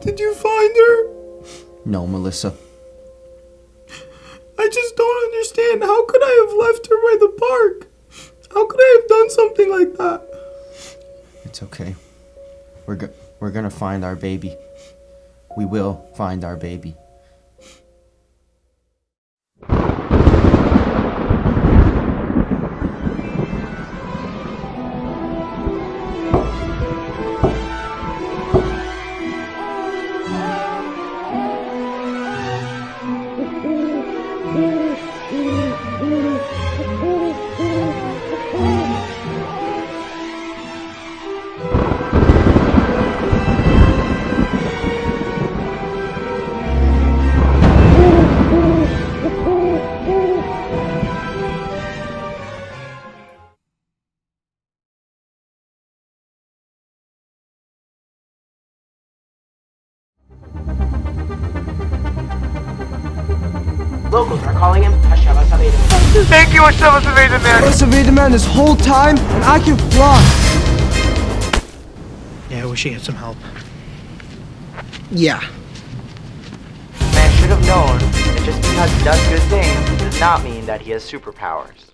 Did you find her? No, Melissa. I just don't understand. How could I have left her by the park? How could I have done something like that? It's okay. We're gonna find our baby. We will find our baby. Locals are calling him Hashavas Aveida Man. Thank you, Hashavas Aveida Man. Hashavas Aveida Man this whole time, and I can fly. Yeah, I wish he had some help. Yeah. Man should have known that just because he does good things does not mean that he has superpowers.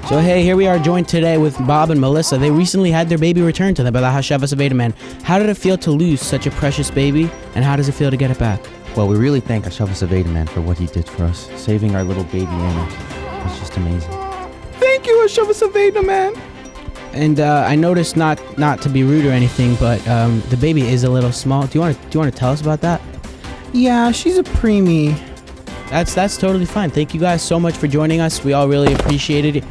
So hey, here we are joined today with Bob and Melissa. They recently had their baby returned to them by the Hashavas Aveida Man. How did it feel to lose such a precious baby, and how does it feel to get it back? Well, we really thank Hashavas Aveida Man for what he did for us, saving our little baby Anna. It's just amazing. Thank you, Hashavas Aveida Man. And I noticed, not to be rude or anything, but the baby is a little small. Do you want to tell us about that? Yeah, she's a preemie. That's totally fine. Thank you guys so much for joining us. We all really appreciated it.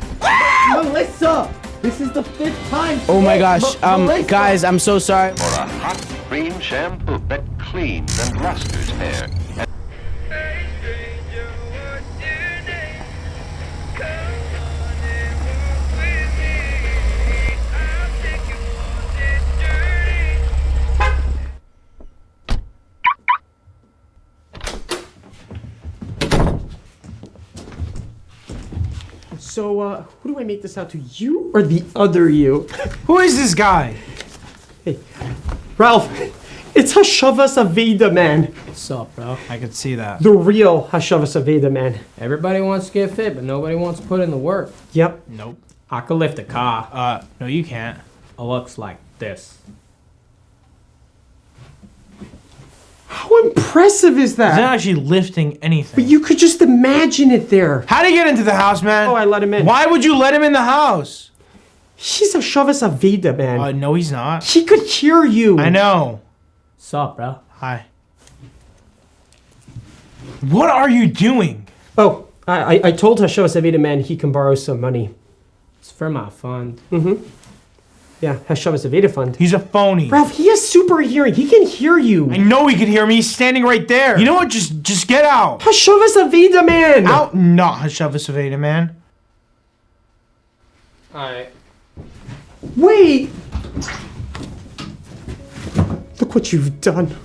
Melissa! This is the 5th time. Oh my gosh, Melissa. guys, I'm so sorry. For a hot cream shampoo that cleans and lusters hair. So, who do I make this out to? You or the other you? Who is this guy? Hey, Ralph, it's Hashavas Aveida Man. What's up, bro? I could see that. The real Hashavas Aveida Man. Everybody wants to get fit, but nobody wants to put in the work. Yep. Nope. I could lift a car. No, you can't. It looks like this. How impressive is He's not that? actually lifting anything. But you could just imagine it there. How'd he get into the house, man? Oh, I let him in. Why would you let him in the house? He's Hashavas Aveida Man. No, he's not. He could hear you. I know. What's up, bro? Hi. What are you doing? Oh, I told Hashavas Aveida Man he can borrow some money. It's for my fund. Yeah, Hashavas Aveida Fund. He's a phony. Ralph, he has super hearing. He can hear you. I know he could hear me. He's standing right there. You know what? Just get out. Hashavas Aveida Man. Out, not Hashavas Aveida Man. Alright. Wait. Look what you've done.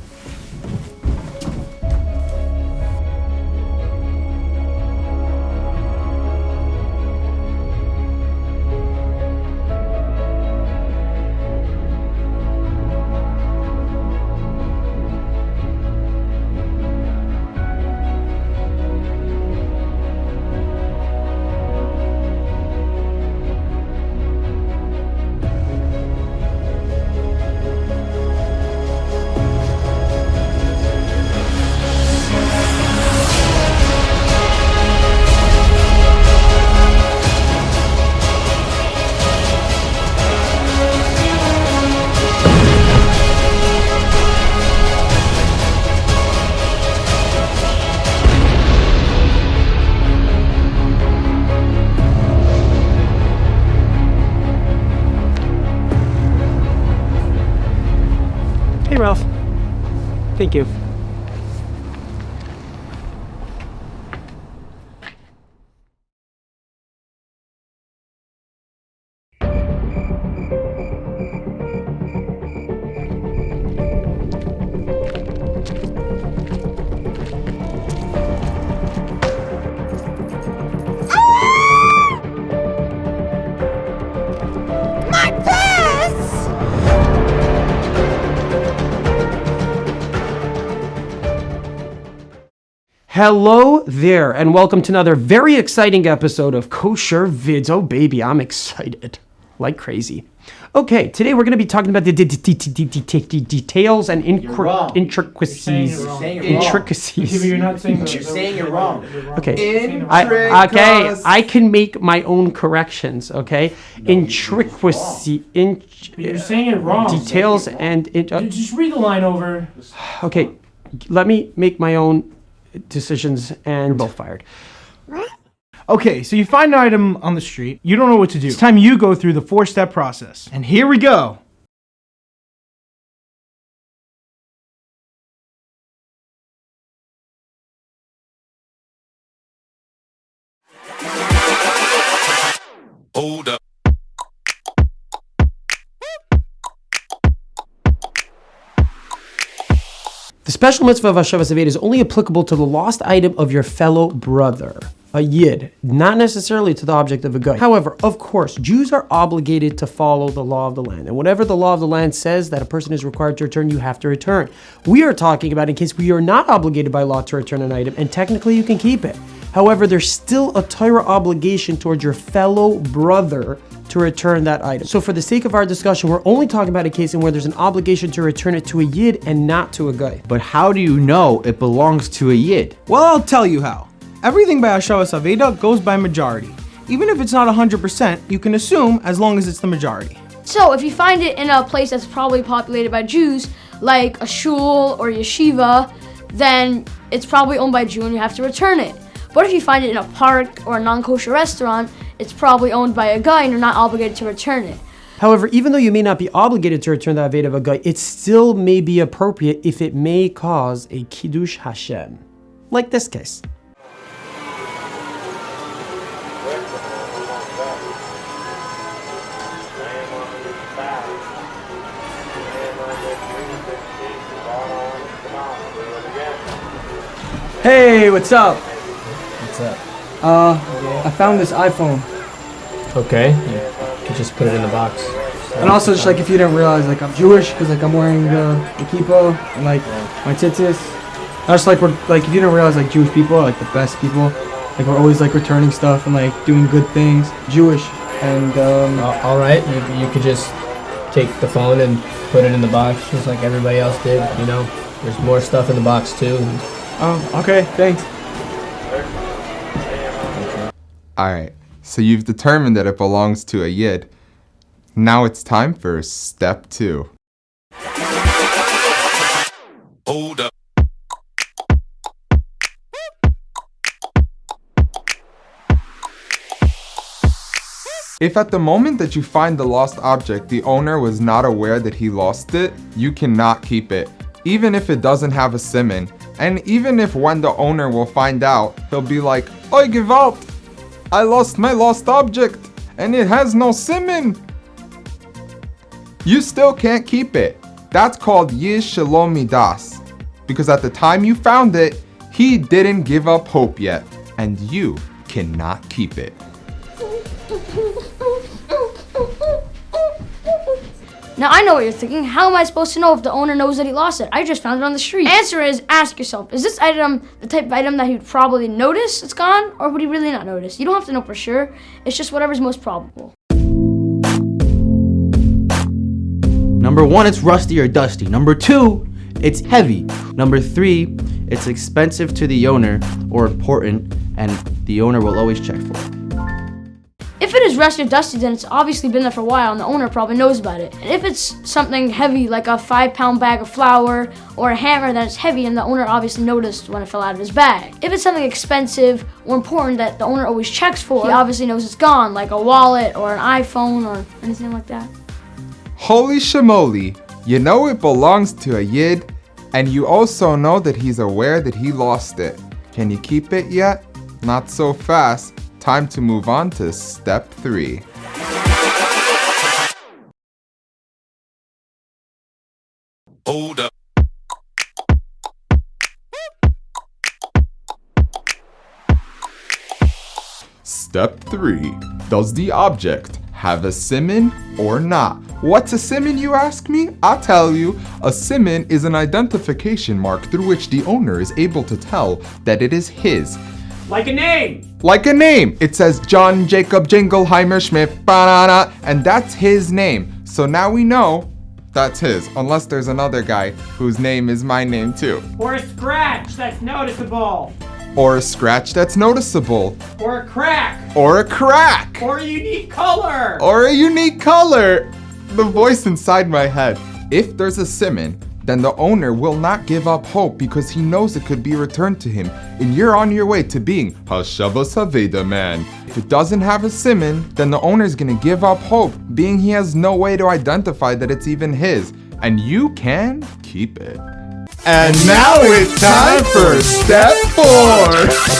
Hey, Ralph. Thank you. Hello there, and welcome to another very exciting episode of Kosher Vids. Oh, baby, I'm excited like crazy. Okay, today we're going to be talking about the details and intricacies. Intricacies. You're not saying You're saying you're wrong. Okay. I can make my own corrections. Okay. Intricacy. You're saying it wrong. Details and Just read the line over. okay. Let me make my own decisions, and you're both fired. Okay, so you find an item on the street. You don't know what to do. It's time you go through the 4-step process. And here we go. Hold up. The special mitzvah of Hashavas Aveida is only applicable to the lost item of your fellow brother, a yid, not necessarily to the object of a guy. However, of course, Jews are obligated to follow the law of the land, and whatever the law of the land says that a person is required to return, you have to return. We are talking about in case we are not obligated by law to return an item, and technically you can keep it. However, there's still a Torah obligation towards your fellow brother to return that item. So for the sake of our discussion, we're only talking about a case in where there's an obligation to return it to a yid and not to a guy. But how do you know it belongs to a yid? Well, I'll tell you how. Everything by Hashavas Aveida goes by majority. Even if it's not 100%, you can assume as long as it's the majority. So if you find it in a place that's probably populated by Jews, like a shul or yeshiva, then it's probably owned by a Jew and you have to return it. But if you find it in a park or a non-kosher restaurant, it's probably owned by a guy and you're not obligated to return it. However, even though you may not be obligated to return the Aveda of a guy, it still may be appropriate if it may cause a Kiddush Hashem. Like this case. Hey, what's up? What's up? I found this iPhone. Okay. You just put it in the box. And also, just like if you didn't realize, like I'm Jewish, because like I'm wearing the kippah and like my tzitzis. Just like if you didn't realize, like Jewish people are like the best people. Like we're always like returning stuff and like doing good things. Jewish and All right. You could just take the phone and put it in the box, just like everybody else did. You know, there's more stuff in the box too. oh, okay, thanks. Alright, so you've determined that it belongs to a yid. Now it's time for step 2. Hold up. If at the moment that you find the lost object, the owner was not aware that he lost it, you cannot keep it, even if it doesn't have a siman. And even if when the owner will find out, he'll be like, "Oi, Gewalt! I lost my lost object, and it has no siman." You still can't keep it. That's called Yish Shlomie Das. Because at the time you found it, he didn't give up hope yet, and you cannot keep it. Now I know what you're thinking. How am I supposed to know if the owner knows that he lost it? I just found it on the street. Answer is, ask yourself, is this item the type of item that he'd probably notice it's gone, or would he really not notice? You don't have to know for sure. It's just whatever's most probable. Number 1, it's rusty or dusty. Number 2, it's heavy. Number 3, it's expensive to the owner or important, and the owner will always check for it. If it is rusty or dusty, then it's obviously been there for a while and the owner probably knows about it. And if it's something heavy like a 5-pound bag of flour or a hammer, then it's heavy and the owner obviously noticed when it fell out of his bag. If it's something expensive or important that the owner always checks for, he obviously knows it's gone, like a wallet or an iPhone or anything like that. Holy shimoli, you know it belongs to a yid, and you also know that he's aware that he lost it. Can you keep it yet? Not so fast. Time to move on to step 3. Hold up. Step 3. Does the object have a siman or not? What's a siman, you ask me? I'll tell you. A siman is an identification mark through which the owner is able to tell that it is his. Like a name. Like a name. It says John Jacob Jingleheimer Schmidt, banana, and that's his name. So now we know that's his, unless there's another guy whose name is my name too. Or a scratch that's noticeable. Or a scratch that's noticeable. Or a crack. Or a crack. Or a unique color. Or a unique color. The voice inside my head. If there's a siman, then the owner will not give up hope because he knows it could be returned to him, and you're on your way to being Hashavas Aveida Man. If it doesn't have a siman, then the owner's gonna give up hope, being he has no way to identify that it's even his, and you can keep it. And now it's time for step 4.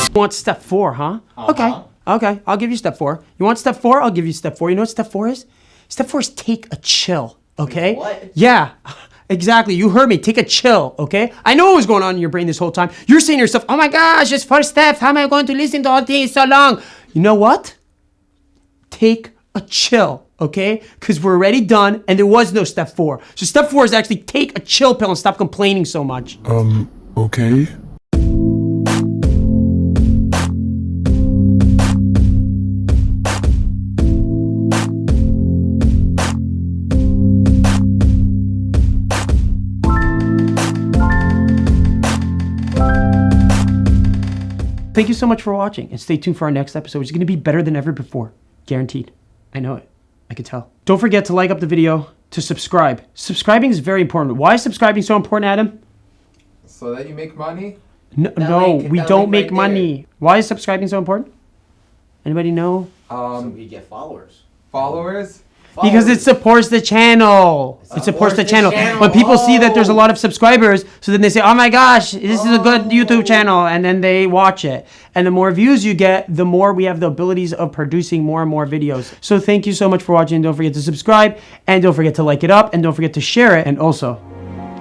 You want step 4, huh? Okay, I'll give you step 4. You want step 4? I'll give you step 4. You know what step 4 is? Step 4 is take a chill, okay? Wait, what? Yeah, exactly. You heard me. Take a chill, okay? I know what was going on in your brain this whole time. You're saying to yourself, oh my gosh, it's 4 steps. How am I going to listen to all things so long? You know what? Take a chill, okay? Because we're already done and there was no step 4. So step 4 is actually take a chill pill and stop complaining so much. Okay. Thank you so much for watching, and stay tuned for our next episode, which is going to be better than ever before. Guaranteed. I know it. I can tell. Don't forget to like up the video, to subscribe. Subscribing is very important. Why is subscribing so important, Adam? So that you make money? No, we don't make money. Why is subscribing so important? Anybody know? So we get followers. Followers? Because it supports the channel. It supports the channel. When people see that there's a lot of subscribers, so then they say, oh my gosh, this is a good YouTube channel, and then they watch it. And the more views you get, the more we have the abilities of producing more and more videos. So thank you so much for watching. Don't forget to subscribe, and don't forget to like it up, and don't forget to share it. And also,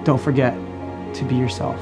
don't forget to be yourself.